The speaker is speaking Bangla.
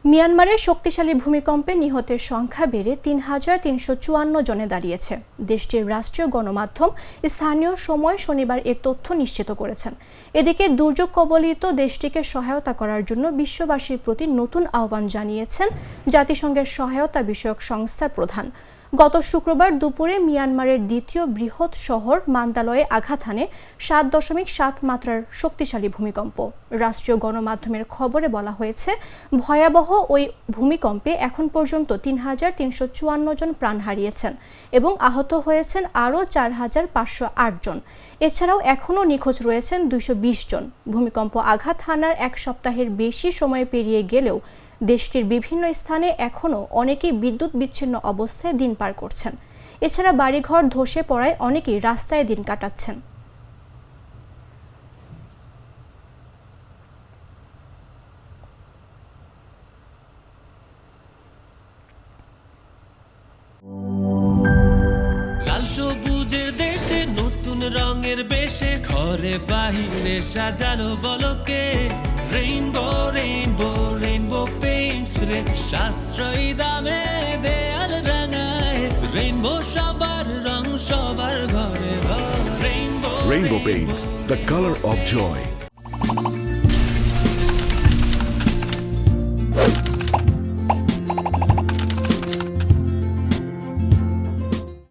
মিয়ানমারের শক্তিশালী ভূমিকম্পে নিহতের সংখ্যা বেড়ে ৩,৩৫৪ জনে দাঁড়িয়েছে। দেশটির রাষ্ট্রীয় গণমাধ্যম স্থানীয় সময় শনিবার এ তথ্য নিশ্চিত করেছেন। এদিকে দুর্যোগ কবলিত দেশটিকে সহায়তা করার জন্য বিশ্ববাসীর প্রতি নতুন আহ্বান জানিয়েছেন জাতিসংঘের সহায়তা বিষয়ক সংস্থার প্রধান। গত শুক্রবার দুপুরে মিয়ানমারের দ্বিতীয় বৃহৎ শহর মান্দালয়ে আঘাত হানে ৭.৭ মাত্রার শক্তিশালী ভূমিকম্প। রাষ্ট্রীয় গণমাধ্যমের খবরে বলা হয়েছে, ভয়াবহ ওই ভূমিকম্পে এখন পর্যন্ত ৩,৩৫৪ জন প্রাণ হারিয়েছেন এবং আহত হয়েছেন আরও ৪,৫০৮ জন। এছাড়াও এখনও নিখোঁজ রয়েছেন ২২০ জন। ভূমিকম্প আঘাত হানার এক সপ্তাহের বেশি সময় পেরিয়ে গেলেও দেশটির বিভিন্ন স্থানে এখনও অনেকেই বিদ্যুৎ বিচ্ছিন্ন অবস্থায় দিন পার করছেন। এছাড়া বাড়িঘর ধসে পড়ায় অনেকেই রাস্তায় দিন কাটাচ্ছেন। লাল সবুজের দেশে নতুন রঙের বেশে ঘরে বাহিরে সাজানো বলকে রেইনবো রেইনবো রেইনবো পেইন্টস রে সাশ্রয়ী দামে দেয়াল রাঙায় রেইনবো সবার রং সবার ঘরে ঘরে Rainbow Paints, the color of joy.